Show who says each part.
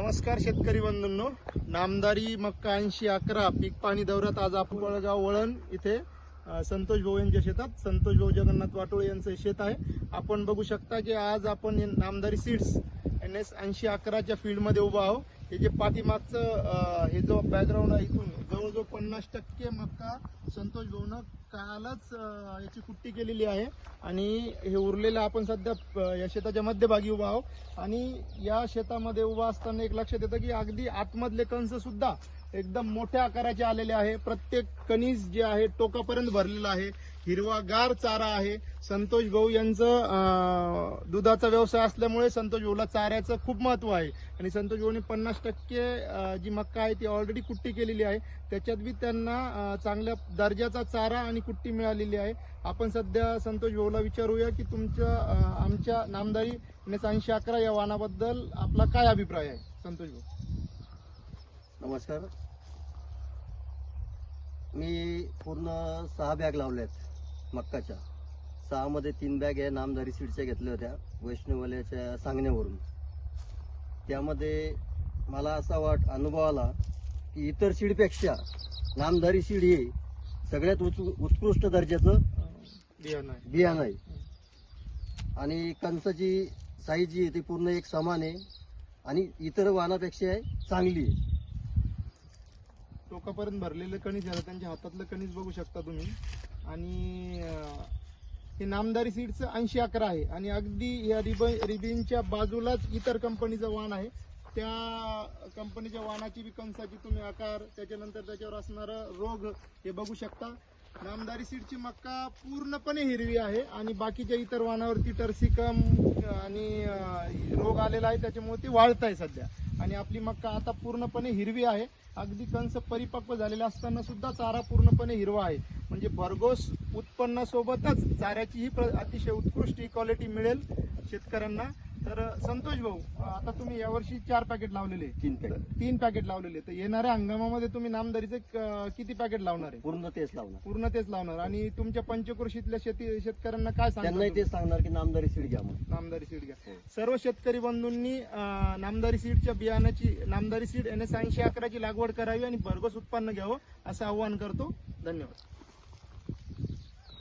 Speaker 1: नमस्कार शेतकरी बंधूंनो, नामदारी मक्का 8011 पीक पाणी दौऱ्यात आज आपण कोळगाव वळण इथे संतोष भाऊ यांच्या शेतात संतोष भाऊ जगन्नाथ वाटोळे यांचं शेत आहे. आपण बघू शकता की आज आपण नामदारी सीड्स NS 8011च्या फील्ड मध्ये उभा आहोत. हे जे पाठीमागचं हे जो बॅकग्राऊंड आहे, इथून जवळजवळ 50% मक्का संतोष भाऊनं कालच याची कुट्टी केलेली आहे आणि हे उरलेलं आपण सध्या या शेताच्या मध्यभागी उभा आहोत. आणि या शेतामध्ये उभा असताना एक लक्षात येतं की अगदी आतमधले कंस सुद्धा एकदम मोठ्या आकाराचे आलेले आहे. प्रत्येक कणीस जे आहे टोकापर्यंत भरलेलं आहे. हिरवागार चारा आहे. संतोष भाऊ यांचं दुधाचा व्यवसाय असल्यामुळे संतोष भाऊला चाऱ्याचं खूप महत्व आहे आणि संतोष भाऊने 50% जी मक्का आहे ती ऑलरेडी कुट्टी केलेली आहे. त्याच्यात बी त्यांना चांगल्या दर्जाचा चारा आणि कुट्टी मिळालेली आहे. आपण सध्या संतोष भाऊला विचारूया की तुमच्या आमच्या नामदारी NS 8011 या वाहनाबद्दल आपला काय अभिप्राय आहे. संतोष भाऊ
Speaker 2: नमस्कार. मी पूर्ण 6 बॅग लावल्यात मक्काच्या. 6 मध्ये 3 बॅग आहे नामदारी सीडच्या घेतल्या होत्या वैष्णवल्याच्या सांगण्यावरून. त्यामध्ये मला असा अनुभव आला की इतर सीडपेक्षा नामदारी सीड हे सगळ्यात उत्कृष्ट दर्जाचं बियाणं आहे आणि कंसाची साईज जी आहे ती पूर्ण एक समान आहे आणि इतर वाहनापेक्षा चांगली आहे.
Speaker 1: टोकापर्यंत भरलेले कणीस आहे, त्यांच्या हातातलं कणीस बघू शकता तुम्ही. आणि हे नामदारी सीडचं 8011 आहे आणि अगदी या रिबिनच्या बाजूलाच इतर कंपनीचं वाहन आहे. त्या कंपनीच्या वाहनाची बी कंसाची तुम्ही आकार, त्याच्यानंतर त्याच्यावर असणारं रोग हे बघू शकता. नामदारी सीडची मक्का पूर्णपणे हिरवी आहे आणि बाकीच्या इतर वाहनावरती टर्सिकम आणि रोग आलेला आहे, त्याच्यामुळे ती वाळत आहे सध्या. आणि आपली मक्का आता पूर्णपणे हिरवी आहे. अगदी कंस परिपक्व झालेले असताना सुद्धा चारा पूर्णपणे हिरवा आहे. म्हणजे भरघोस उत्पन्नासोबतच चाऱ्याची ही अतिशय उत्कृष्ट क्वालिटी मिळेल शेतकऱ्यांना. तर संतोष भाऊ, आता तुम्ही यावर्षी 4 पॅकेट लावलेले, 3 पॅकेट लावलेले, तर येणाऱ्या हंगामामध्ये तुम्ही नामदारीचे किती पॅकेट लावणार आहे?
Speaker 2: पूर्ण तेच लावणार.
Speaker 1: आणि तुमच्या पंचक्रोशीतल्या शेतकऱ्यांना काय सांगणार?
Speaker 2: त्यांनाही तेच सांगणार की नामदारी सीड घ्या म्हणून.
Speaker 1: नामदारी सीड घ्या. सर्व शेतकरी बंधूंनी नामदारी सीडच्या बियाण्याची, नामदारी सीड NS 8011 ची लागवड करावी आणि भरघोस उत्पन्न घ्यावं असं आवाहन करतो. धन्यवाद.